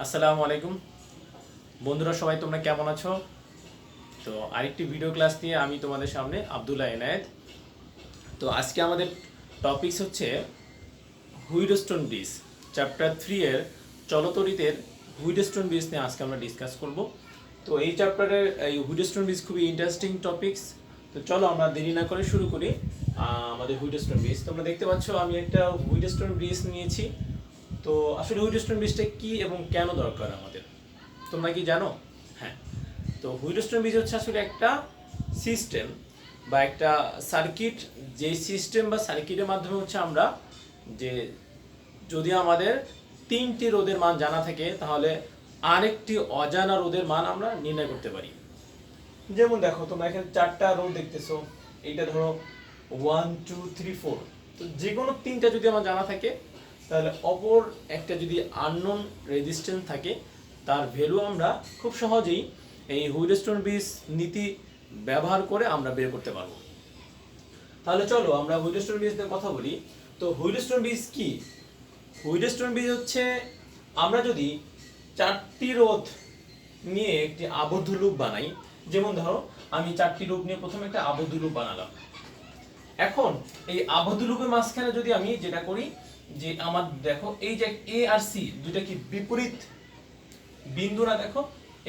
আসসালামু আলাইকুম বন্ধুরা, সবাই তোমরা কেমন আছো? তো আরেকটি ভিডিও ক্লাস নিয়ে আমি তোমাদের সামনে আব্দুল্লাহ এনায়েত। তো আজকে আমাদের টপিকস হচ্ছে হুইটস্টোন ব্রিজ, চ্যাপ্টার 3 এর চলতরিতের হুইটস্টোন ব্রিজ নিয়ে আজকে আমরা ডিসকাস করব। তো এই চ্যাপ্টারের এই হুইটস্টোন ব্রিজ খুবই ইন্টারেস্টিং টপিকস। তো চলো আমরা দেরি না করে শুরু করি আমাদের হুইটস্টোন ব্রিজ। তোমরা দেখতে পাচ্ছ আমি একটা হুইটস্টোন ব্রিজ নিয়েছি। তো আসলে হুইটস্টোন ব্রিজটা কি এবং কেন দরকার আমাদের, তোমরা কি জানো? হ্যাঁ, তো হুইটস্টোন ব্রিজ হচ্ছে আসলে একটা সিস্টেম বা একটা সার্কিট, যে সিস্টেম বা সার্কিটের মাধ্যমে হচ্ছে আমরা যে যদি আমাদের তিনটি রোধের মান জানা থাকে তাহলে আরেকটি অজানা রোধের মান আমরা নির্ণয় করতে পারি। যেমন দেখো, তোমরা এখানে চারটা রোধ দেখতেছো, এইটা ধরো 1 2 3 4। তো যে কোনো তিনটা যদি আমার জানা থাকে তাহলে অপর একটা যদি আননোন রেজিস্ট্যান্স থাকে তার ভ্যালু আমরা খুব সহজেই এই হুইটস্টোন ব্রিজ নীতি ব্যবহার করে আমরা বের করতে পারবো। তাহলে চলো আমরা হুইটস্টোন ব্রিজ নিয়ে কথা বলি। তো হুইটস্টোন ব্রিজ কি? হুইটস্টোন ব্রিজ হচ্ছে আমরা যদি চারটি রোধ নিয়ে একটি আবদ্ধ লুপ বানাই। যেমন ধরো আমি চারটি লুপ নিয়ে প্রথমে একটা আবদ্ধ লুপ বানালাম। এখন এই আবদ্ধ লুপের মাঝখানে যদি আমি যেটা করি যে আমার দেখো এই যে এ আর সি দুইটা কি বিপরীত বিন্দু না? দেখো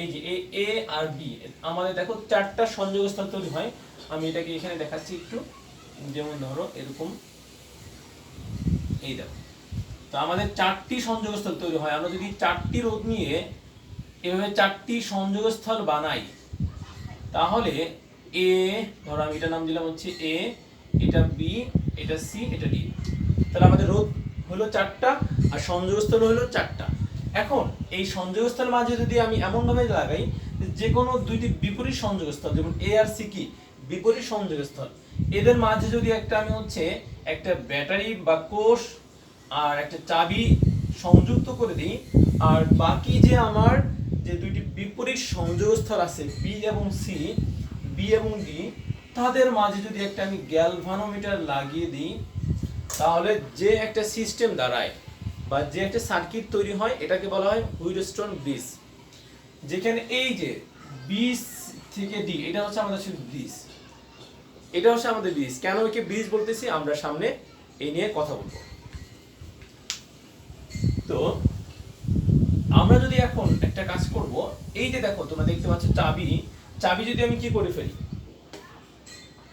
এই যে এ আর বি আমাদের দেখো চারটা সংযোগস্থল তৈরি হয়। আমি এটাকে এখানে দেখাচ্ছি একটু। যেমন ধরো এরকম, এই দেখো, তো আমাদের চারটি সংযোগস্থল তৈরি হয়। আমরা যদি চারটি রোধ নিয়ে এভাবে চারটি সংযোগস্থল বানাই তাহলে এ, ধরো আমি এটা নাম দিলাম হচ্ছে এ, এটা বি, এটা সি, এটা ডি। তাহলে আমাদের রোধ হলো চারটা আর সংযোগস্থল হলো চারটা। এখন এই সংযোগস্থল মাঝে যদি আমি এমন ভাবে লাগাই যে কোনো দুইটি বিপরীত সংযোগস্থল, যেমন এ আর সি কি বিপরীত সংযোগস্থল, এদের মাঝে যদি আমি হচ্ছে একটা ব্যাটারি বা কোষ আর একটা চাবি সংযুক্ত করে দিই, আর বাকি যে আমার যে দুইটি বিপরীত সংযোগস্থল আছে বি এবং সি, বি এবং ডি, তাদের মাঝে যদি আমি গ্যালভানোমিটার লাগিয়ে দিই তাহলে যে একটা সিস্টেম দাঁড়ায় বা যে একটা সার্কিট তৈরি হয় এটাকে বলা হয় হুইটস্টোন ব্রিজ। যেখানে এই যে বি থেকে ডি এটা হচ্ছে আমাদের ব্রিজ, এটা হচ্ছে আমাদের ব্রিজ। কেন একে ব্রিজ বলতেছি আমরা সামনে এই নিয়ে কথা বলবো। তো আমরা যদি এখন একটা কাজ করব, এই যে দেখো তোমরা দেখতে পাচ্ছ চাবি, চাবি যদি আমি কি করে ফেলি,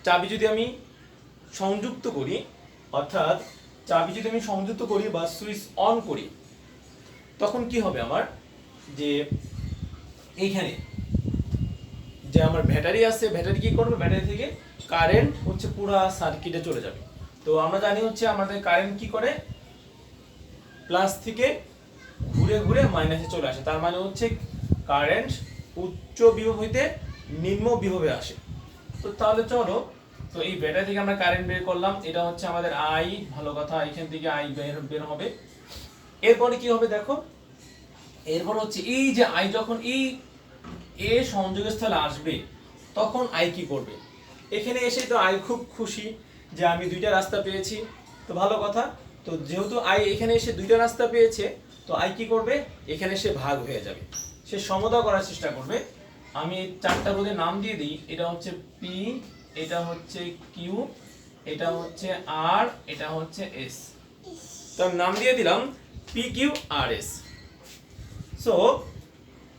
চাবি যদি আমি সংযুক্ত করি, অর্থাৎ চাবি যদি আমি সংযুক্ত করি বা সুইচ অন করি, তখন কি হবে আমার যে এইখানে যে আমার ব্যাটারি আছে, ব্যাটারি কি করবে, ব্যাটারি থেকে কারেন্ট হচ্ছে পুরো সার্কিটে চলে যাবে। তো আমরা জানি হচ্ছে আমাদের কারেন্ট কি করে, প্লাস থেকে ঘুরে ঘুরে মাইনাসে চলে আসে। তার মানে হচ্ছে কারেন্ট উচ্চ বিভব হইতে নিম্ন বিভবে আসে। তো তাহলে চলো, তো এই ব্যাটারি থেকে আমরা কারেন্ট বের করলাম, এটা হচ্ছে আমাদের আই, ভালো কথা, এখান থেকে আই বের হবে। এরপরে কি হবে দেখো, এরপর হচ্ছে এই যে আই যখন এই এ সংযোগস্থলে আসবে তখন আই কি করবে, এখানে এসে তো আই খুব খুশি যে আমি দুইটা রাস্তা পেয়েছি। তো ভালো কথা, তো যেহেতু আই এখানে এসে দুইটা রাস্তা পেয়েছে, তো আই কি করবে, এখানে সে ভাগ হয়ে যাবে, সে সমতা করার চেষ্টা করবে। আমি এই চারটা রোধের নাম দিয়ে দিই, এটা হচ্ছে পি, এটা হচ্ছে কিউ, এটা হচ্ছে আর, এটা হচ্ছে এস। তো আমি নাম দিয়ে দিলাম P Q R S. So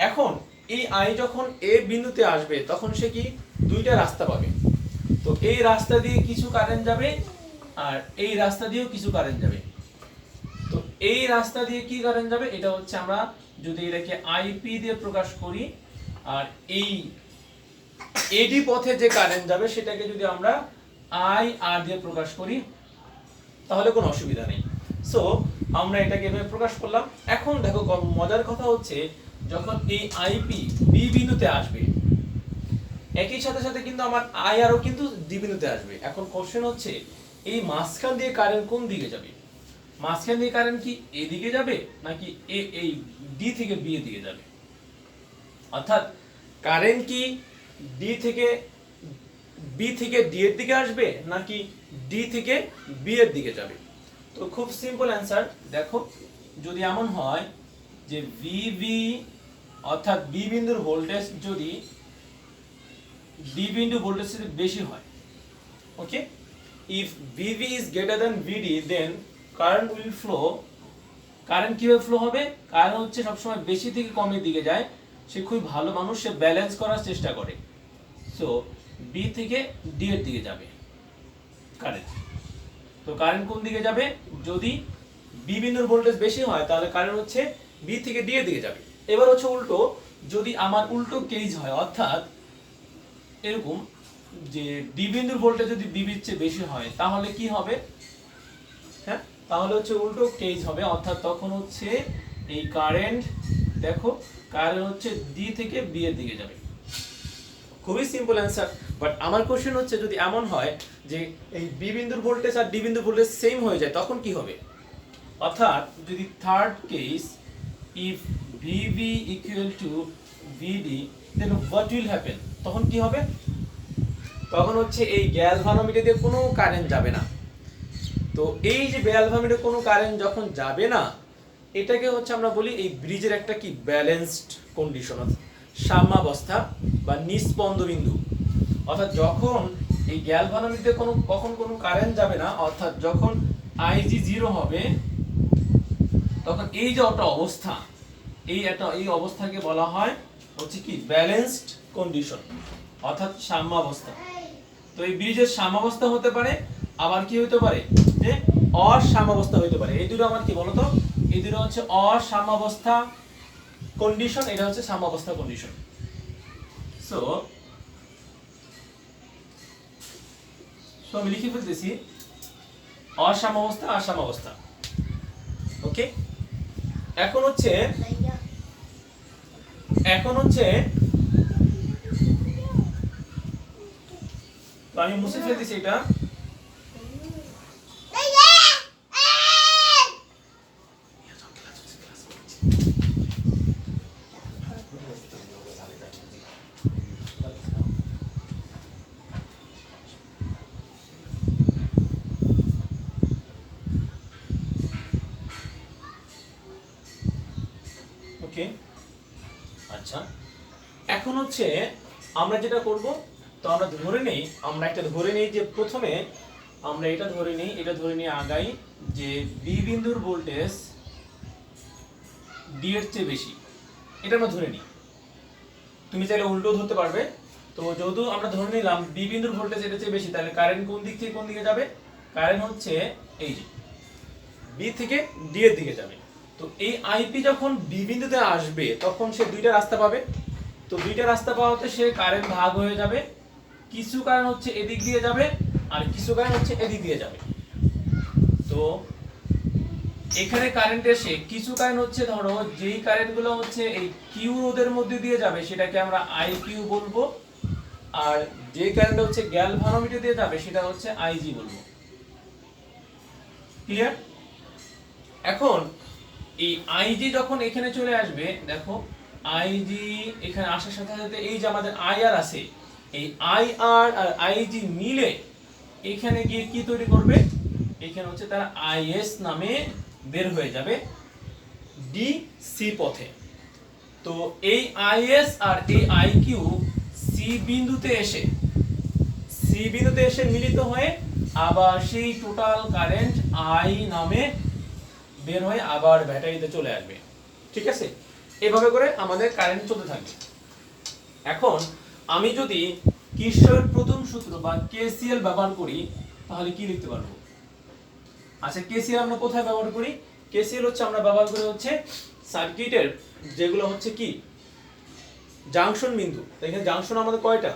এখন এই আই যখন এ বিন্দুতে আসবে তখন সে কি দুইটা রাস্তা পাবে। তো এই রাস্তা দিয়ে কিছু কারেন্ট যাবে আর এই রাস্তা দিয়েও কিছু কারেন্ট যাবে। তো এই রাস্তা দিয়ে কি কারেন্ট যাবে, এটা হচ্ছে আমরা যদি এটাকে আইপি দিয়ে প্রকাশ করি, আর এই এডি পথে যে কারেন্ট যাবে সেটাকে যদি আমরা আই আর দিয়ে প্রকাশ করি তাহলে কোনো অসুবিধা নেই। সো আমরা এটাকে এভাবে প্রকাশ করলাম। এখন দেখো মজার কথা হচ্ছে যখন এই আইপি বি বিন্দুতে আসবে একই সাথে সাথে কিন্তু আমার আই আরও কিন্তু ডি বিন্দুতে আসবে। এখন কোশ্চেন হচ্ছে এই মাঝখান দিয়ে কারেন্ট কোন দিকে যাবে, মাঝখান দিয়ে কারেন্ট কি এদিকে যাবে নাকি এই ডি থেকে বি এর দিকে যাবে, অর্থাৎ কারেন্ট কি বি থেকে ডি এর দিকে আসবে নাকি ডি থেকে বি এর দিকে যাবে। তো খুব সিম্পল অ্যান্সার, দেখো যদি এমন হয় যে ভিভি অর্থাৎ বি বিন্দুর ভোল্টেজ যদি ডি বিন্দু ভোল্টেজ থেকে বেশি হয়, okay, if VV is greater than VD then current will flow. Current কিভাবে ফ্লো হবে? কারেন্ট হচ্ছে সবসময় বেশি থেকে কমের দিকে যায়, সে খুব ভালো মানুষ, সে ব্যালেন্স করার চেষ্টা করে। সো বি থেকে ডি এর দিকে যাবে কারেন্ট। তো কারেন্ট কোন দিকে যাবে? যদি বি বিন্দুর ভোল্টেজ বেশি হয় তাহলে কারেন্ট হচ্ছে বি থেকে ডি এর দিকে যাবে। এবার হচ্ছে উল্টো, যদি আমার উল্টো কেস হয়, অর্থাৎ এরকম যে ডি বিন্দুর ভোল্টেজ যদি বি বির চেয়ে বেশি হয় তাহলে কি হবে? হ্যাঁ, তাহলে হচ্ছে উল্টো কেস হবে, অর্থাৎ তখন হচ্ছে এই কারেন্ট, দেখো কারেন্ট হচ্ছে ডি থেকে বি এর দিকে যাবে। খুবই সিম্পল অ্যান্সার। বাট আমার কোশ্চেন হচ্ছে যদি এমন হয় যে এই বি বিন্দুর ভোল্টেজ আর ডি বিন্দুর ভোল্টেজ সেম হয়ে যায় তখন কি হবে? অর্থাৎ যদি third case, if VV equal to VD then what will happen? তখন কি হবে? তখন হচ্ছে এই গ্যালভানোমিটার দিয়ে কোনো কারেন্ট যাবে না। তো এই যে গ্যালভানোমিটার কোনো কারেন্ট যখন যাবে না, এটাকে হচ্ছে আমরা বলি এই ব্রিজের একটা কি ব্যালেন্সড কন্ডিশন, সাম্যাবস্থা বা নিস্পন্দ বিন্দু। অর্থাৎ যখন এই গ্যালভানোমিটারে কখন কোনো কারেন্ট যাবে না, অর্থাৎ যখন আইজি 0 হবে, তখন এই যে একটা অবস্থা, এই অবস্থাকে বলা হয় হচ্ছে কি ব্যালেন্সড কন্ডিশন, অর্থাৎ সাম্যাবস্থা। তো এই ব্রিজের সাম্যাবস্থা হতে পারে, আবার কি হতে পারে যে অসাম্যাবস্থা হতে পারে। এই দুটো আমার কি বলতো? এই দুটো হচ্ছে অসাম্যাবস্থা কন্ডিশন, এটা হচ্ছে সাম্যাবস্থা কন্ডিশন। সো আমি লিখে ফেলতেছি অসাম্যাবস্থা আর সাম্যাবস্থা। ওকে, এখন হচ্ছে তো আমি মুছে ফেলতেছি এটা। ওকে, আচ্ছা, এখন হচ্ছে আমরা যেটা করব, তো আমরা ধরে নেই যে প্রথমে আমরা এটা ধরে নিয়ে আগাই যে বি বিন্দুর ভোল্টেজ ডি এর চেয়ে বেশি, এটা আমরা ধরে নিই। তুমি চাইলে উল্টো ধরতে পারবে। তো যেহেতু আমরা ধরে নিলাম বি বিন্দুর ভোল্টেজ এর চেয়ে বেশি, তাহলে কারেন্ট কোন দিক থেকে কোন দিকে যাবে? কারেন্ট হচ্ছে এই যে বি থেকে ডি এর দিকে যাবে। তো এই আইপি যখন বি বিন্দুতে আসবে তখন সে দুইটা রাস্তা পাবে। তো দুইটা রাস্তা পাওয়াতে সে কারেন্ট ভাগ হয়ে যাবে, কিছু কারেন্ট হচ্ছে এদিক দিয়ে যাবে আর কিছু কারেন্ট হচ্ছে এদিক দিয়ে যাবে। তো এখানে কারেন্ট এসে কিছু কারেন্ট হচ্ছে, ধরো যেই কারেন্টগুলো হচ্ছে এই কিউ রোধের মধ্যে দিয়ে যাবে সেটাকে আমরা আই কিউ বলবো, আর যে কারেন্ট হচ্ছে গ্যালভানোমিটার দিয়ে যাবে সেটা হচ্ছে আইজি বলবো। ক্লিয়ার? এখন এই আইজি যখন এখানে চলে আসবে, দেখো আইজি এখানে আসার সাথে সাথে এই যে আমাদের আইআর আছে, এই আইআর আর আইজি মিলে এখানে গিয়ে কি তৈরি করবে? এখানে হচ্ছে তারা আইএস নামে বের হয়ে যাবে ডিসি পথে। তো এই আইএস আর এই আইকিউ সি বিন্দুতে এসে মিলিত হয়ে আবার সেই টোটাল কারেন্ট আই নামে বের হয়ে আবার ব্যাটারিতে চলে আসবে। ঠিক আছে, এভাবে করে আমাদের কারেন্ট চলতে থাকবে। এখন আমি যদি কিরশফের প্রথম সূত্র বা কেসিএল ব্যবহার করি তাহলে কি লিখতে পারবো? আচ্ছা, কেসিএল আমরা কোথায় ব্যবহার করি? কেসিএল হচ্ছে আমরা ব্যবহার করি হচ্ছে সার্কিটের যেগুলো হচ্ছে কি জাংশন বিন্দু। এখানে জাংশন আমাদের কয়টা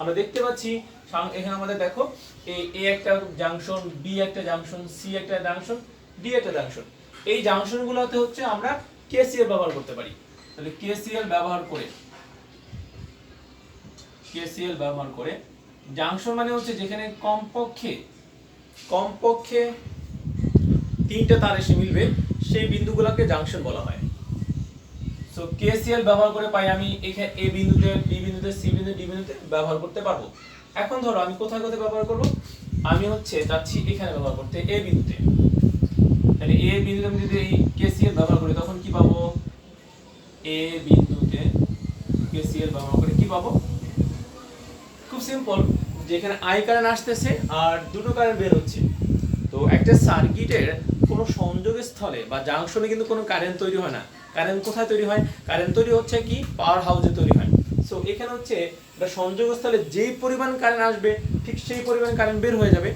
আমরা দেখতে পাচ্ছি? এখানে আমাদের দেখো এ একটা জাংশন, বি একটা জাংশন, সি একটা জাংশন, ডি একটা জাংশন। এই জাংশনগুলোতে হচ্ছে আমরা কেসিএল ব্যবহার করতে পারি। তাহলে কেসিএল ব্যবহার করে জাংশন মানে হচ্ছে যেখানে কমপক্ষে তিনটা তার এসে মিলবে সেই বিন্দুগুলোকে জাংশন বলা হয়। সো কেসিএল ব্যবহার করে পাই আমি এখানে এ বিন্দুতে, বি বিন্দুতে, সি বিন্দুতে, ডি বিন্দুতে ব্যবহার করতে পারবো। এখন ধরো আমি কোথায় ব্যবহার করব? আমি হচ্ছে যাচ্ছি এখানে ব্যবহার করতে এ বিন্দুতে। তাহলে এ বিন্দুতে আমি যদি এই কেসিএল ব্যবহার করি তখন কি পাবো? এ বিন্দুতে কেসিএল ব্যবহার করে কি পাবো? খুব সিম্পল, যেখানে আই কারেন্ট আসতেছে আর দুটো কারেন্ট বের হচ্ছে। তো একটা সার্কিটের কোনো সংযোগ স্থলে বা জাংশনে কিন্তু কোনো কারেন্ট তৈরি হয় না। কারেন্ট কোথায় তৈরি হয়? কারেন্ট তৈরি হচ্ছে কি পাওয়ার হাউসে তৈরি হয়। সো এখানে হচ্ছে একটা সংযোগ স্থলে যেই পরিমাণ কারেন্ট আসবে ঠিক সেই পরিমাণ কারেন্ট বের হয়ে যাবে।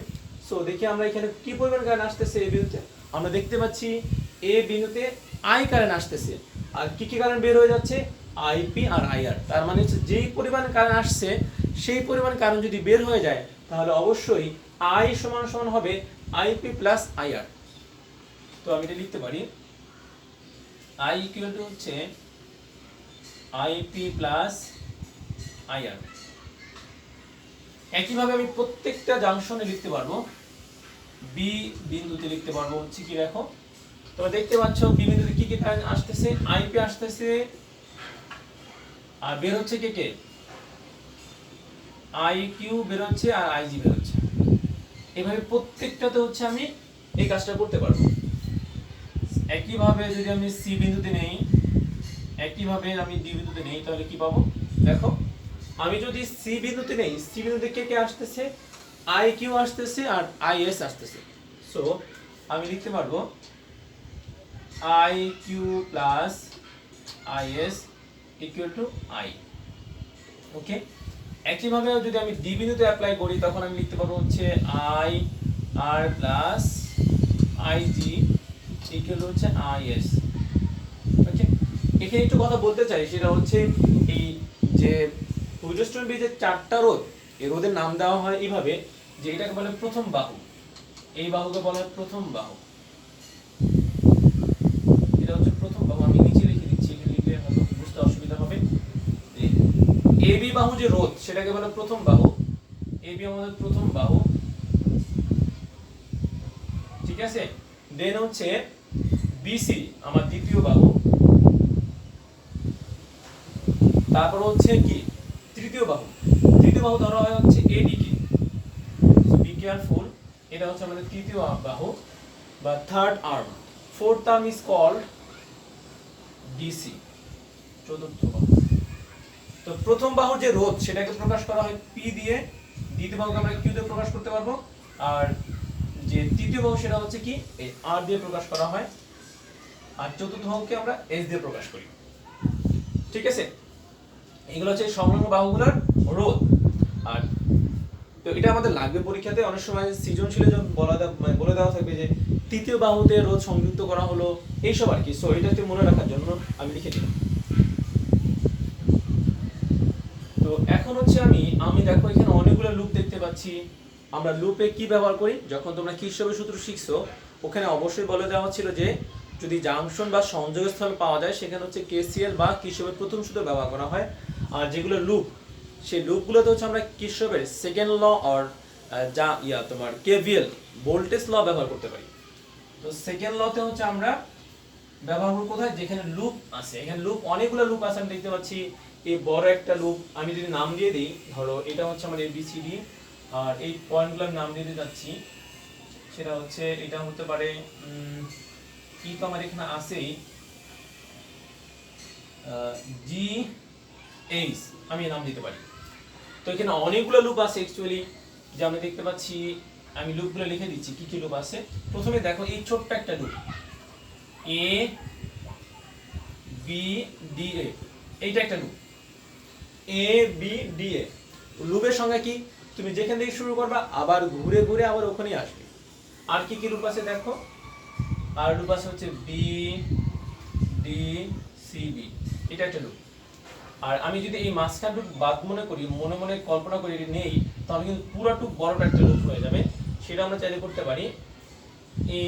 সো দেখি আমরা এখানে কি পরিমাণ কারেন্ট আসতেছে এ বিন্দুতে। আমরা দেখতে পাচ্ছি এ বিন্দুতে আই কারেন্ট আসতেছে আর কি কি কারেন্ট বের হয়ে যাচ্ছে? আইপি আর আইআর। তার মানে হচ্ছে যেই পরিমাণ কারেন্ট আসছে সেই পরিমাণ কারেন্ট যদি বের হয়ে যায় তাহলে অবশ্যই আই সমান সমান হবে আইপি প্লাস আইআর। তো আমি এটা লিখতে পারি আই ইকুয়াল টু হচ্ছে আইপি প্লাস আইআর। একইভাবে আমি প্রত্যেকটা জাংশনে লিখতে পারবো। বি বিন্দুতে লিখতে পারবো হচ্ছে কি, দেখো তোমরা দেখতে পাচ্ছ বি বিন্দুতে কি কি কারেন্ট আসতেছে? আইপি আসতেছে আর বের হচ্ছে কে কে? আই কিউ বের হচ্ছে আর আইজি বের হচ্ছে। এইভাবে প্রত্যেকটাতে হচ্ছে আমি এই কাজটা করতে পারবো। একইভাবে যদি আমি সি বিন্দুতে নেই, একইভাবে আমি ডি বিন্দুতে নেই, তাহলে কি পাবো? দেখো আমি যদি সি বিন্দুতে নেই, সি বিন্দুতে কে কে আসতেছে? আই কিউ আসতেছে আর আই এস আসতেছে। সো আমি লিখতে পারবো I Q plus I S equal to I. Okay, একইভাবে যদি আমি ডি বিন্দুতে অ্যাপ্লাই করি তখন আমি লিখতে পারবো হচ্ছে I R plus I G equal হচ্ছে আই এস। ওকে, এখানে একটু কথা বলতে চাই, সেটা হচ্ছে এই যে পূর্যস্টন ব্রিজের চারটা রোধ, এই রোধের নাম দেওয়া হয় এইভাবে যে এটাকে বলে প্রথম বাহু, এই বাহুকে বলা হয় প্রথম বাহু। এটা হচ্ছে প্রথম বাহু। আমি নিচে লিখে দিচ্ছি, এখানে লিখলে হয়তো বুঝতে অসুবিধা হবে। এবি বাহু যে রোধ সেটাকে বলে প্রথম বাহু। এবি আমাদের প্রথম বাহু, ঠিক আছে। দেন হচ্ছে বিসি আমার দ্বিতীয় বাহু, তারপর হচ্ছে কি তৃতীয় বাহু। তৃতীয় বাহু ধরা হয় হচ্ছে এডি কে, বি কেয়ারফুল। এটা হচ্ছে আমাদের তৃতীয় বাহু বা third arm. Fourth arm is called DC, চতুর্থ বাহু। তো প্রথম বাহুর যে রোধ সেটাকে প্রকাশ করা হয় পি দিয়ে, দ্বিতীয় বাহুকে আমরা কিউ দিয়ে প্রকাশ করতে পারবো, আর যে তৃতীয় বাহু সেটা হচ্ছে কি এই আর দিয়ে প্রকাশ করা হয়, আর চতুর্থ বাহুকে আমরা এস দিয়ে প্রকাশ করি। ঠিক আছে, এগুলো হচ্ছে সংলগ্ন বাহুগুলোর রোধ। আর তো এটা আমাদের লাগবে পরীক্ষাতে, অনেক সময় সৃজনশীলে যখন বলে দেওয়া থাকবে যে তৃতীয় বাহুতে রোধ সংযুক্ত করা হলো, এইসব আর কি। সো এটাকে মনে রাখার জন্য আমি লিখে দিলাম। তো এখন হচ্ছে আমি দেখো এখানে অনেকগুলো লুপ দেখতে পাচ্ছি। আমরা লুপে কি ব্যবহার করি? যখন তোমরা কিরশফের সূত্র শিখছো ওখানে অবশ্যই বলে দেওয়া ছিল যে যদি জাংশন বা সংযোগস্থল পাওয়া যায় সেখানে হচ্ছে কেসিএল বা কিরশফের প্রথম সূত্র ব্যবহার করা হয়। আর যেগুলো লুপ, সেই লুপগুলোতে হচ্ছে আমরা কিরশফের সেকেন্ড ল আর তোমার কেভিএল ভোল্টেজ ল ব্যবহার করতে পারি। তো সেকেন্ড লতে হচ্ছে আমরা ব্যবহার করব কোথায়? যেখানে লুপ আছে। এখানে লুপ অনেকগুলো লুপ আছে, আমি দেখতে পাচ্ছি। এই বড় একটা লুপ আমি যদি নাম দিয়ে দিই, ধরো এটা হচ্ছে আমার এবিসিডি, আর এই পয়েন্টগুলোর নাম দিতে যাচ্ছি, সেটা হচ্ছে এটা হতে পারে কি, তো আমার এখানে আছেই জি এইচ, আমি নাম দিতে পারি। তো এখানে অনেকগুলো লুপ আছে অ্যাকচুয়ালি, যে আমরা দেখতে পাচ্ছি। আমি লুপগুলো লিখে দিচ্ছি কি কি লুপ আছে। প্রথমে দেখো এই ছোট্ট একটা loop A B D A, এইটা একটা loop A B D A. লুপের সংখ্যা কি? তুমি যেখান থেকে শুরু করবা আবার ঘুরে ঘুরে আবার ওখানেই আসবে। আর কি কি লুপ আছে দেখো, আর লুপ আছে হচ্ছে বি ডি সি বি, এটা একটা লুপ। আর আমি যদি এই মাঝখান লুপ বাদ মনে করি, মনে মনে কল্পনা করি নেই, তাহলে কিন্তু পুরোটুক বড়টা একটা লুপ হয়ে যাবে। সেটা আমরা চাইলে করতে পারি A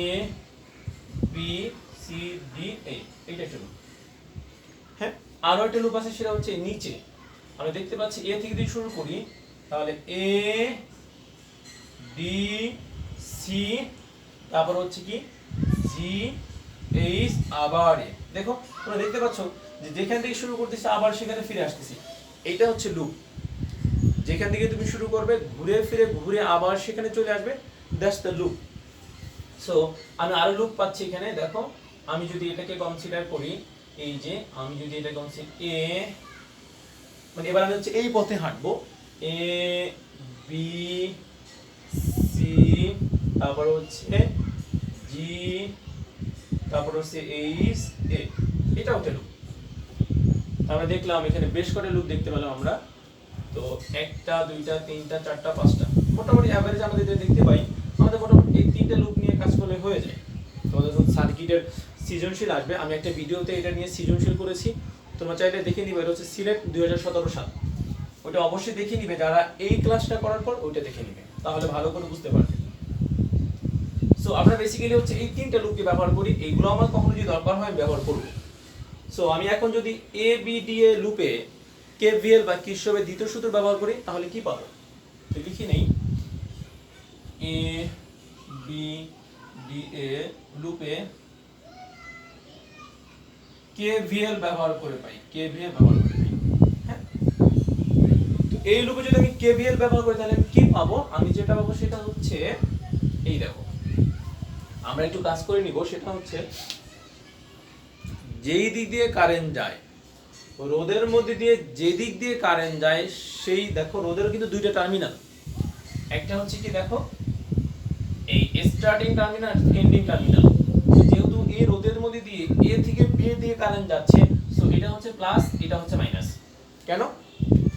B C D A, এইটা একটা লুপ। হ্যাঁ, আরো একটা লুপ আছে, সেটা হচ্ছে নিচে। আমরা দেখতে পাচ্ছি এ থেকে যদি শুরু করি তাহলে এ বি সি, তারপর হচ্ছে কি জি এইচ, আবার এ। দেখো তোমরা দেখতে পাচ্ছ যে যেখান থেকে শুরু করতেছি আবার সেখানে ফিরে আসতেছি, এটা হচ্ছে লুপ। যেখান থেকে তুমি শুরু করবে ঘুরে ফিরে ঘুরে আবার সেখানে চলে আসবে, দ্যাটস দ্য লুপ। সো আমি আরো লুপ পাচ্ছি এখানে। দেখো আমি যদি এটাকে কনসিডার করি, এই যে আমি যদি এটাকে হচ্ছে এ, মানে এবার আমি হচ্ছে এই পথে হাঁটবো, এ বি সি, তারপর হচ্ছে জি, তারপর হচ্ছে এইচ এ, এটা হচ্ছে লুপ। আমরা দেখলাম এখানে বেশ কটা লুপ দেখতে পেলাম আমরা। তো একটা, দুইটা, তিনটা, চারটা, পাঁচটা, মোটামুটি অ্যাভারেজ আমাদের যেটা দেখতে পাই, আমাদের মোটামুটি এই তিনটা লুপ নিয়ে কাজ করলে হয়ে যায়। তোমাদের যখন সার্কিটের সৃজনশীল আসবে, আমি একটা ভিডিওতে এটা নিয়ে সৃজনশীল করেছি, তোমরা চাইলে দেখে নিবে। এটা হচ্ছে সিলেট 2017 সাল, ওটা অবশ্যই দেখে নিবে যারা এই ক্লাসটা করার পর ওইটা দেখে নিবে, তাহলে ভালো করে বুঝতে পারবে। সো আমরা বেসিক্যালি হচ্ছে এই তিনটা লুপকে ব্যবহার করি, এইগুলো আমার কখনো যদি দরকার হয় ব্যবহার করব। সো আমি এখন যদি এ বি ডি এ লুপে কেভিএল বা কিরশফের দ্বিতীয় সূত্র ব্যবহার করি তাহলে কি পাবো? তো লিখি নেই, এ বি ডি এ লুপে কেভিএল ব্যবহার করে পাই, কেভিএল ব্যবহার করে পাই। হ্যাঁ, তো এই লুপে যদি আমি কেভিএল ব্যবহার করি তাহলে আমি কি পাবো? আমি যেটা পাবো সেটা হচ্ছে এই দেখো, আমরা একটু কাজ করে নিব। সেটা হচ্ছে যেই দিক দিয়ে কারেন্ট যায়, রোদের মধ্যে দিয়ে যে দিক দিয়ে কারেন্ট যায় সেই, দেখো রোদের কিন্তু দুইটা টার্মিনাল, একটা হচ্ছে কি দেখো এই স্টার্টিং টার্মিনাল, এন্ডিং টার্মিনাল। যেহেতু এই রোদের মধ্যে দিয়ে এ থেকে বি এর দিকে কারেন্ট যাচ্ছে, সো এটা হচ্ছে প্লাস, এটা হচ্ছে মাইনাস। কেন?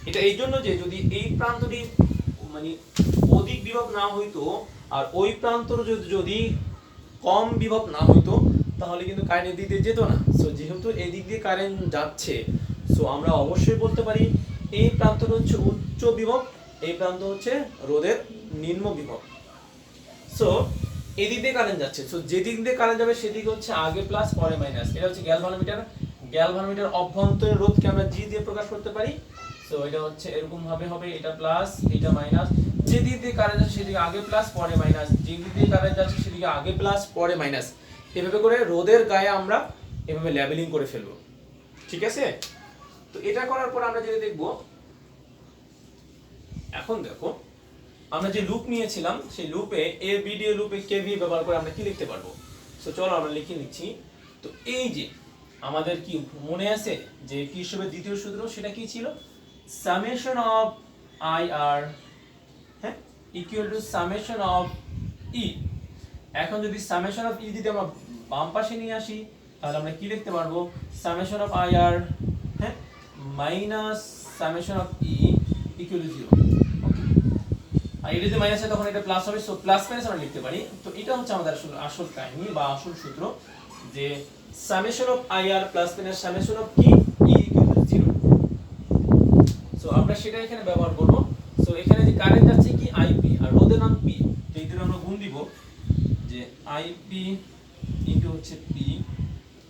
এটা এই জন্য যে যদি এই প্রান্তটি মানে অধিক বিভব না হইতো আর ওই প্রান্তর যদি কম বিভব না হইতো তাহলে কিন্তু কারেন্ট দিক দিয়ে যেত না। সো যেহেতু এই দিক দিয়ে কারেন্ট যাচ্ছে, সো আমরা অবশ্যই বলতে পারি এই প্রান্তটা হচ্ছে উচ্চ বিভব, এই প্রান্ত হচ্ছে রোদের নিম্ন বিভব। সো এই দিক দিয়ে কারেন্ট যাচ্ছে, সো যে দিক দিয়ে কারেন্ট যাবে সেদিকে হচ্ছে আগে প্লাস পরে মাইনাস। এটা হচ্ছে গ্যালভানোমিটার। গ্যালভানোমিটার অভ্যন্তরীণ রোধকে আমরা জি দিয়ে প্রকাশ করতে পারি। সো এটা হচ্ছে এরকম ভাবে হবে, এটা প্লাস এটা মাইনাস। যে দিক দিয়ে কারেন্ট যাচ্ছে সেদিকে আগে প্লাস পরে মাইনাস, যে দিক দিয়ে কারেন্ট যাচ্ছে সেদিকে আগে প্লাস পরে মাইনাস। এভাবে করে রোদের গায়ে আমরা এভাবে লেবেলিং করে ফেলবো। ঠিক আছে? তো এটা করার পর আমরা যেটা দেখব, এখন দেখো আমরা যে লুপ নিয়েছিলাম সেই লুপে এ বি ডি লুপে কেভি ব্যবহার করে আমরা কি লিখতে পারবো। সো চলো আমরা লিখে নিচ্ছি। তো এই যে আমাদের কি মনে আছে যে কিরশফের দ্বিতীয় সূত্র, সেটা কি ছিল? সামেশন অফ আই আর, হ্যাঁ, ইকুয়াল টু সামেশন অফ ই। এখন যদি সামেশন অফ ই যদি আমরা বাম পাশে নিয়ে আসি তাহলে আমরা কি লিখতে পারবো? সামেশন অফ আই আর, হ্যাঁ, minus summation of E equal to 0। আর এটা যদি মাইনাস হয় তখন এটা প্লাস হবে, সো প্লাস মাইনাস আমরা লিখতে পারি। তো এটা হচ্ছে আমাদের আসল কাহিনী বা আসল সূত্র, যে summation of I R plus minus summation of E equal to 0। So আমরা সেটা এখানে ব্যবহার করব। সো এখানে যে কারেন্ট যাচ্ছে কি আইপি আর রোদের নাম পি, তো এই দুটো আমরা গুণ দিব, যে আইপি ইনটু হচ্ছে পি,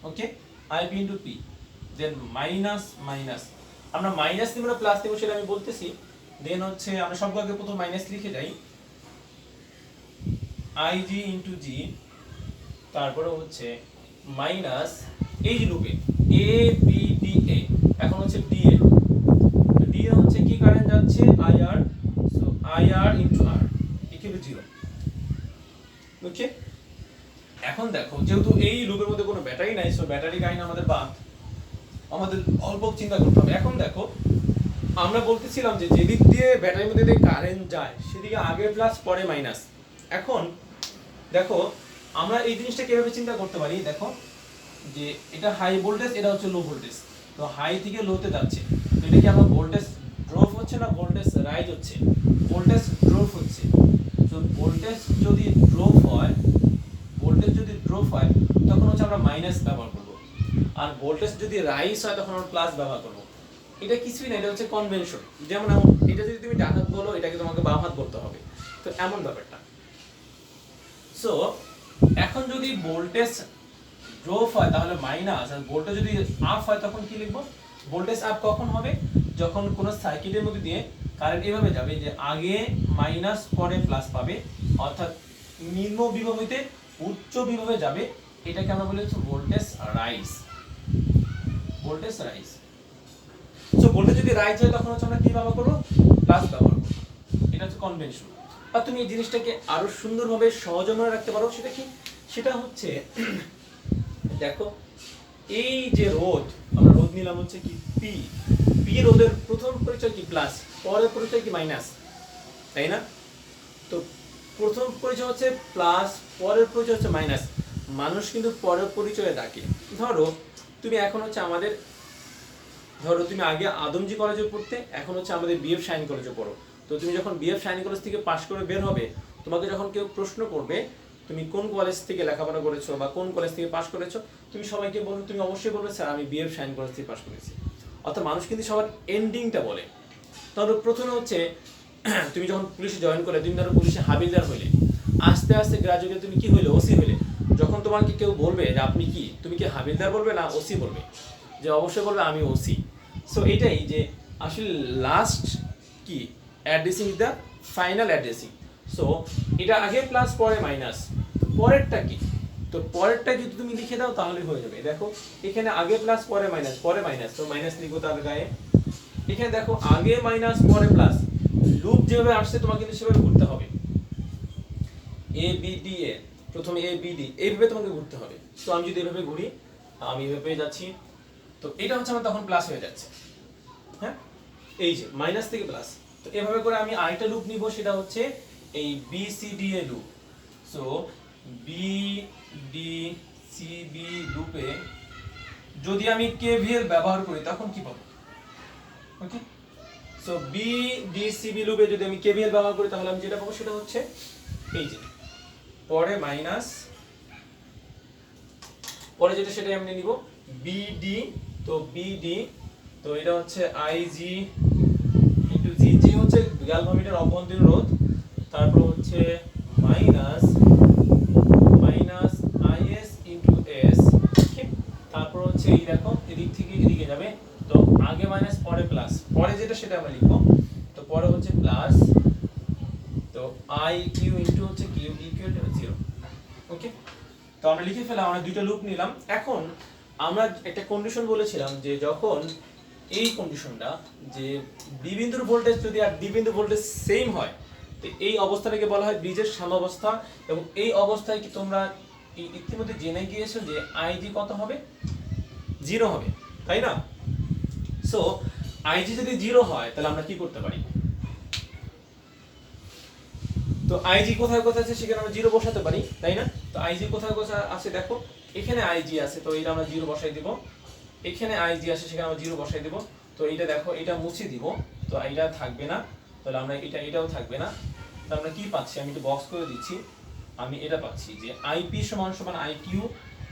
ওকে, IP into P, than minus minus, আমরা মাইনাস দিব না প্লাস দিব সেটা আমি বলতেছি। দেন হচ্ছে আমরা সবগুলোকে প্রথম মাইনাস লিখে যাই, আইজি ইনটু জি, তারপরে হচ্ছে মাইনাস এই যে লুপে এ বি ডি এ, এখন হচ্ছে ডি এ, ডি এ হচ্ছে কি কারেন্ট যাচ্ছে I R, so I R into R equal to 0। Okay, এখন দেখো যেহেতু এই লুপের মধ্যে কোনো ব্যাটারি নাই, সো ব্যাটারি কাহিনী আমাদের বাদ, আমাদের অল্প চিন্তা করতে হবে। এখন দেখো আমরা বলতেছিলাম যে যেদিক দিয়ে ব্যাটারির মধ্যে দিয়ে কারেন্ট যায় সেদিকে আগে প্লাস পরে মাইনাস। এখন দেখো আমরা এই জিনিসটা কিভাবে চিন্তা করতে পারি, দেখো যে এটা হাই ভোল্টেজ, এটা হচ্ছে লো ভোল্টেজ, তো হাই থেকে লোতে যাচ্ছে, তো এটা কি আমরা ভোল্টেজ ড্রপ হচ্ছে না ভোল্টেজ রাইজ হচ্ছে? ভোল্টেজ ড্রপ হচ্ছে। তো ভোল্টেজ যদি ড্রপ হয়, ভোল্টেজ যদি ড্রপ হয় তখন হচ্ছে আমরা মাইনাস ব্যবহার করব, আর ভোল্টেজ যদি রাইজ হয় তখন আমরা প্লাস ব্যবহার করব। এটা কিছুই না, এটা হচ্ছে কনভেনশন। যেমন এটা যদি তুমি ডান হাত বলো, এটাকে তোমাকে বাম হাত বলতে হবে, তো এমন ব্যাপারটা। সো এখন যদি ভোল্টেজ ড্রপ হয় তাহলে মাইনাস, আর ভোল্টেজ যদি আপ হয় তখন কি লিখবো? ভোল্টেজ আপ কখন হবে? যখন কোনো সার্কিটের মধ্যে দিয়ে কারেন্ট এভাবে যাবে যে আগে মাইনাস পরে প্লাস পাবে, অর্থাৎ নিম্ন বিভব হইতে উচ্চ বিভবে যাবে, এটাকে আমরা বলি হচ্ছে voltage rise. Voltage rise. So voltage যদি রাইজ হয় তখন হচ্ছে আমরা কি ব্যবহার করব? প্লাস ব্যবহার করব। এটা হচ্ছে কনভেনশন। আর তুমি এই জিনিসটাকে আরো সুন্দরভাবে সহজ মনে রাখতে পারো, সেটা কি? সেটা হচ্ছে দেখো এই যে রোধ, আমরা রোধ নিলাম হচ্ছে কি পি, পি রোধের প্রথম পরিচয় কি প্লাস, পরের পরিচয় কি মাইনাস, তাই না? তো প্রথম পরিচয় হচ্ছে প্লাস, পরের পরিচয় হচ্ছে মাইনাস। মানুষ কিন্তু পরের পরিচয়ে ডাকে। ধরো তুমি এখন হচ্ছে আমাদের, ধরো তুমি আগে আদমজি কলেজে পড়তে, এখন হচ্ছে আমাদের বিএফ শাইন কলেজে পড়ো। তো তুমি যখন বিএফ শাইন কলেজ থেকে পাশ করে বের হবে, তোমাকে যখন কেউ প্রশ্ন করবে তুমি কোন কলেজ থেকে লেখাপড়া করেছো বা কোন কলেজ থেকে পাশ করেছো, তুমি সবাইকে বলবে, তুমি অবশ্যই বলবে স্যার আমি বিএফ শাইন কলেজ থেকে পাশ করেছি। অর্থাৎ মানুষ কিন্তু সবার এন্ডিংটা বলে। ধরো প্রথমে হচ্ছে তুমি যখন পুলিশে জয়েন করে, তুমি ধরো পুলিশে হাবিলদার হইলে, আস্তে আস্তে গ্রাজুয়েটে তুমি কি হইলে, ওসি হইলে। যখন তোমাকে কেউ বলবে যে আপনি কি, তুমি কি হাবিলদার বলবে না ওসি বলবে? যে অবশ্যই বলবে আমি ওসি। সো এটাই যে আসলে লাস্ট কি addressing the final addressing. So এটা আগে প্লাস পরে মাইনাস, পরেরটা কি? তো পরেরটা যদি তুমি লিখে দাও তাহলে হয়ে যাবে। দেখো এখানে আগে প্লাস পরে মাইনাস, পরে মাইনাস, তো মাইনাস লিখবো তার গায়ে। এখানে দেখো আগে মাইনাস পরে প্লাস, লুপ যেভাবে আসছে তোমাকে কিন্তু সেভাবে ঘুরতে হবে। এ বি ডি এ, প্রথমে এ বি ডি এইভাবে তোমাকে ঘুরতে হবে। তো আমি যদি এভাবে ঘুরি, আমি এভাবে যাচ্ছি, তো এটা হচ্ছে আমার তখন প্লাস হয়ে যাচ্ছে। হ্যাঁ, এই যে মাইনাস থেকে প্লাস। তো এভাবে করে আমি আরেকটা লুপ নিব, সেটা হচ্ছে এই B C D A loop. So B D C B লুপে যদি আমি কেভিএল ব্যবহার করি তখন কি পাবো? Okay, so B D C B লুপে যদি আমি কেভিএল ব্যবহার করি তাহলে আমি যেটা পাবো সেটা হচ্ছে এই যে পরে মাইনাস, পরে যেটা সেটাই আমি নিব বিডি। তো বিডি, তো এটা হচ্ছে আইজি ইনটু জিজি হচ্ছে গ্যালভামিটার অভ্যন্তরীণ রোধ, তারপর হচ্ছে minus minus is into S. ঠিক, তারপর হচ্ছে এই দেখো এদিক থেকে এদিকে যাবে, তো আগে মাইনাস পরে প্লাস, পরে যেটা সেটা আমরা লিখবো। তো পরে হচ্ছে প্লাস, তো আই কিউ ইনটু হচ্ছে কিউ ইকুয়াল টু 0। ওকে, তো আমরা লিখে ফেলাম, আমরা দুইটা লুপ নিলাম। এখন আমরা একটা কন্ডিশন বলেছিলাম যে যখন এই কন্ডিশনটা যে বি বিন্দুর ভোল্টেজ যদি আর ডি বিন্দুর ভোল্টেজ সেম হয়, তো এই অবস্থাটাকে বলা হয় ব্রিজের সাম্যাবস্থা। এবং এই অবস্থায় কি তোমরা ইতিমধ্যে জেনে গিয়েছো যে আইজি কত হবে? 0 হবে, তাই না? সো আইজি যদি 0 হয় তাহলে আমরা কি করতে পারি? তো আইজি কোথায় কোথায় আছে সেখানে আমরা 0 বসাতে পারি, তাই না? তো আইজি কোথায় কোথায় আছে দেখো, এখানে আইজি আছে, তো এটা আমরা 0 বসাই দিব। এখানে আইজি আছে, সেখানে আমরা 0 বসাই দিব। তো এটা দেখো, এটা মুছে দিব, তো এটা থাকবে না, তাহলে আমরা এটাও থাকবে না। তো আমরা কি পাচ্ছি, আমি একটু বক্স করে দিচ্ছি। আমি এটা পাচ্ছি যে আইপি সমান সমান আইকিউ,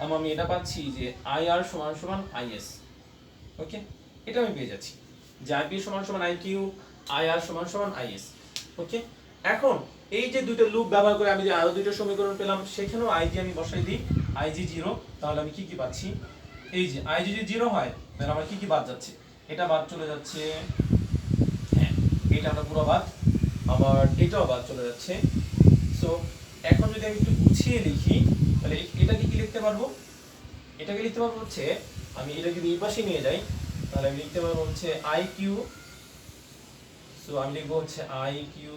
এবং আমি এটা পাচ্ছি যে আইআর সমান সমান আইএস। ওকে, এটা আমি পেয়ে যাচ্ছি যে আইপি সমান সমান আইকিউ, আইআর সমান সমান আইএস। ওকে, এখন এই যে দুটো লুপ ব্যবহার করে আমি যে আরো দুটো সমীকরণ পেলাম, সেখানেও আইজি আমি বসাই দিই, আইজি 0। তাহলে আমি কি কি পাচ্ছি, এই যে আইজি যদি 0 হয় তাহলে আমার কি কি বাদ যাচ্ছে, এটা বাদ চলে যাচ্ছে, হ্যাঁ এটা আমরা পুরো বাদ, আবার এটাও বাদ চলে যাচ্ছে। সো এখন যদি আমি একটু গুছিয়ে লিখি তাহলে এটাকে কি লিখতে পারবো, এটাকে লিখতে পারবো হচ্ছে, আমি এটাকে এই পাশে নিয়ে যাই, তাহলে আমি লিখতে পারবো হচ্ছে আই কিউ। সো আমি লিখবো হচ্ছে I Q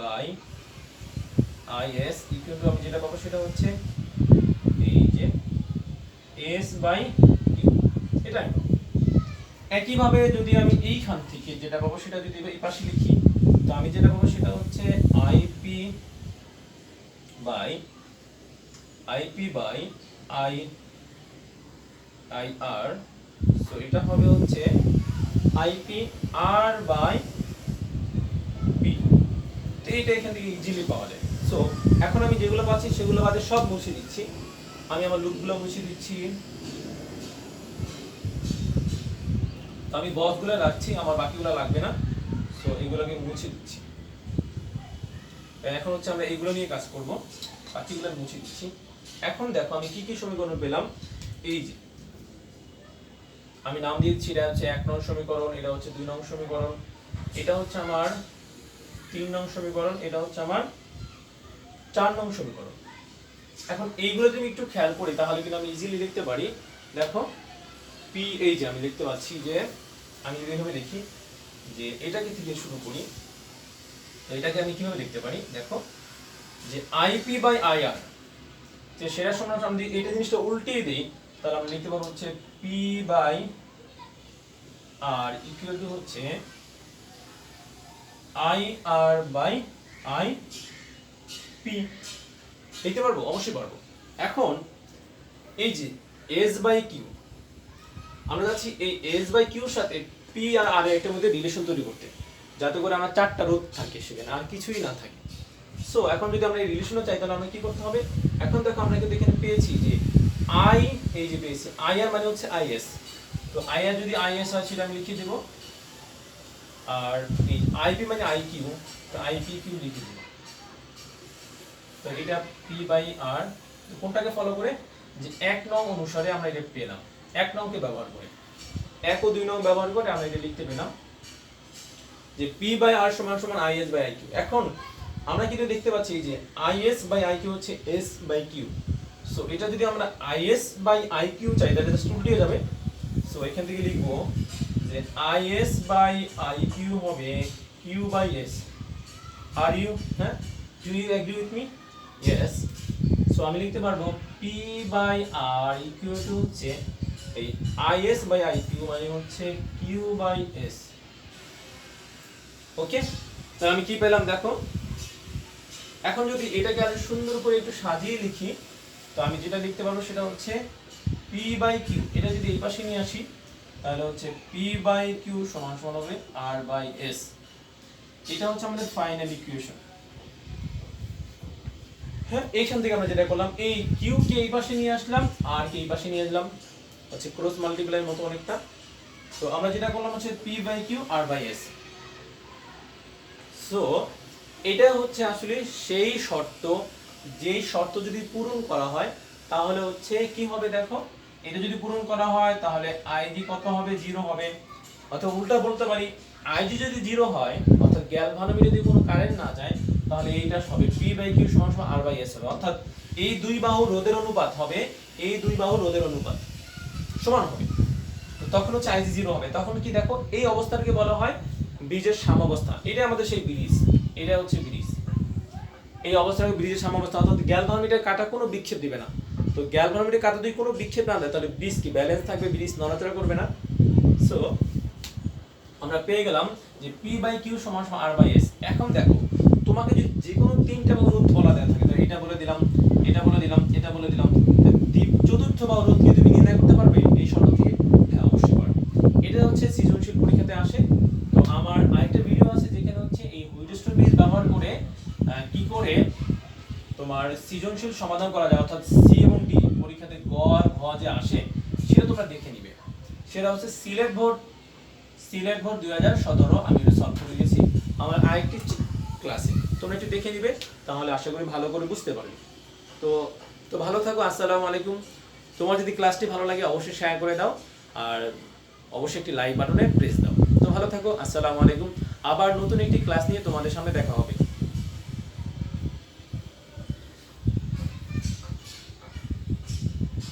by IS equal to, আমি যেটা পাবো সেটা হচ্ছে এই যে এস বাই কিউ, এটা আমি পাবো। একইভাবে যদি আমি এইখান থেকে যেটা পাবো সেটা যদি এই পাশে লিখি, তো আমি যেটা পাবো সেটা হচ্ছে IP by I R. So এটা হবে হচ্ছে আইপি আর বাই পি। তো এইটা এখান থেকে ইজিলি পাওয়া যায়। সো এখন আমি যেগুলো পাচ্ছি সেগুলো বাদে সব মুছে দিচ্ছি, আমি আমার লুপগুলো মুছে দিচ্ছি। তো আমি বক্সগুলো রাখছি, আমার বাকিগুলো লাগবে না। সো এগুলোকে মুছে দিচ্ছি। এখন হচ্ছে আমরা এইগুলো নিয়ে কাজ করব, বাকিগুলো মুছে দিচ্ছি। এখন দেখো আমি কি কি সমীকরণ পেলাম, এই যে আমি নাম দিয়েছি, এটা হচ্ছে 1 নং সমীকরণ, এটা হচ্ছে 2 নং সমীকরণ, এটা হচ্ছে আমার 3 নং সমীকরণ, এটা হচ্ছে আমার 4 নং সমীকরণ। এখন এইগুলো যদি একটু খেয়াল করি তাহলে কিন্তু আমি ইজিলি লিখতে পারি। দেখো পি, এই যে আমি লিখতে পাচ্ছি যে, আমি যদি এভাবে লিখি যে এটাকে থেকে শুরু করি, তো এটাকে আমি কিভাবে লিখতে পারি, দেখো যে আইপি বাই আইআর, যে সেটা সমান আমি এটা জিনিসটা উল্টিয়ে দিই, তাহলে আমরা লিখতে পারবো হচ্ছে P by R equal to হচ্ছে I R by I P. লিখতে পারবো? অবশ্যই পারবো। এখন এই যে এস বাই কিউ, আমরা যাচ্ছি এই এস বাই কিউর সাথে পি আর আর এর মধ্যে রিলেশন তৈরি করতে, যাতে করে আমার চারটা রোধ থাকে সেখানে, আর কিছুই না থাকে। সো এখন যদি আমরা এই রিলেশনটা চাই তাহলে আমরা কি করতে হবে? এখন দেখো আমরা কিন্তু এখানে পেয়েছি যে আই, এই যে পেয়েছি আই আর মানে হচ্ছে আইএস। তো আই আর যদি আইএস হয় সেটা আমি লিখে দেব, আর এই আইপি মানে আই কিউ, তো আইপি কিউ লিখে দেব। তো এটা পি বাই আর কোনটাকে ফলো করে? যে 1 নং অনুসারে আমরা এটা পেলাম, 1 নংকে ব্যবহার করে, 1 ও 2 নং ব্যবহার করে আমরা এটা লিখতে পেলাম যে পি বাই আর সমান সমান আইএস বাই আইকিউ। এখন আমরা কিন্তু দেখতে পাচ্ছি যে আইএস বাই আইকিউ হচ্ছে এস বাই কিউ। সো এটা যদি আমরা আইএস বাই আইকিউ চাই তাহলে জাস্ট উল্টে যাবে। সো এখান থেকে লিখব যে আইএস বাই আইকিউ হবে Q by S. Are you, হ্যাঁ, do you agree with me? Yes. So আমি লিখতে পারবো P by R equal to হচ্ছে এই আইএস বাই আইকিউ মানে হচ্ছে কিউ বাই এস। ওকে, তাহলে আমি কি পেলাম দেখো। এখন যদি এটাকে আরো সুন্দর করে একটু সাজিয়ে লিখি, তো আমি যেটা লিখতে পারবো সেটা হচ্ছে পি বাই কিউ, এটা যদি এই পাশে নিয়ে আসি তাহলে হচ্ছে পি বাই কিউ সমান সমান হবে আর বাই এস। এটা হচ্ছে আমাদের ফাইনাল ইকুয়েশন। হ্যাঁ, এইখান থেকে আমরা যেটা করলাম, এই কিউ কে এই পাশে নিয়ে আসলাম আর কে এই পাশে নিয়ে আসলাম, হচ্ছে ক্রস মাল্টিপ্লাইয়ের মতো অনেকটা। তো আমরা যেটা করলাম হচ্ছে P by Q R by S. So এটা হচ্ছে আসলে সেই শর্ত, যেই শর্ত যদি পূরণ করা হয় তাহলে হচ্ছে কি হবে দেখো। এটা যদি পূরণ করা হয় তাহলে আইজি কত হবে? 0 হবে। অথবা উল্টা বলতে পারি, আইজি যদি 0 হয় অর্থাৎ গ্যালভানোমিটারে যদি কোনো কারেন্ট না যায় তাহলে এইটা হবে পি বাই কিউ সমান সমান আর বাই এস হবে। অর্থাৎ এই দুই বাহু রোধের অনুপাত হবে, এই দুই বাহু রোধের অনুপাত সমান হবে। তো তখন হচ্ছে আইজি 0 হবে। তখন কি দেখো, এই অবস্থাটাকে বলা হয় ব্রিজের সাম্যাবস্থা। এটা আমাদের সেই ব্রিজ, এটা হচ্ছে ব্রিজ। এই অবস্থাটাকে ব্রিজের সাম্যাবস্থা, অর্থাৎ গ্যালভানোমিটার কাটা কোনো বিক্ষেপ দিবে না। তো গ্যালভানোমিটার কাটা যদি কোনো বিক্ষেপ না দেয় তাহলে ব্রিজ কি ব্যালেন্স থাকবে, ব্রিজ নড়াচড়া করবে না। সো আমরা পেয়ে গেলাম যে পি বাই কিউ সমান সমান আর বাই এস। এখন দেখো, তোমাকে যদি যে কোনো তিনটা বাহু রোধ বলা দেওয়া থাকে, তো এটা বলে দিলাম, এটা বলে দিলাম, এটা বলে দিলাম, চতুর্থ বাহু রোধ কি তুমি নির্ণয় করতে পারবে এই শর্ত থেকে? হ্যাঁ, অবশ্যই পারবে। এটা হচ্ছে সৃজনশীল পরীক্ষাতে আসে। তো আমার আরেকটা ভিডিও আছে যেখানে হচ্ছে এই হুইটস্টোন ব্রিজ ব্যবহার করে কি করে তোমার সৃজনশীল সমাধান করা যায়, অর্থাৎ সি এবং ডি পরীক্ষাতে গ আর ঘ যে আসে সেটা তোমরা দেখে নিবে। সেটা হচ্ছে সিলেট বোর্ড 2017 আমি এটা সলভ করে গেছি আমার আরেকটি ক্লাসে, তোমরা একটু দেখে নিবে, তাহলে আশা করি ভালো করে বুঝতে পারবে। তো তো ভালো থাকো, আসসালামু আলাইকুম। তোমার যদি ক্লাসটি ভালো লাগে অবশ্যই শেয়ার করে দাও, আর অবশ্যই একটি লাইক বাটনে প্রেস দাও। তো ভালো থাকো, আসসালামু আলাইকুম। আবার নতুন একটি ক্লাস নিয়ে তোমাদের সামনে দেখা হবে।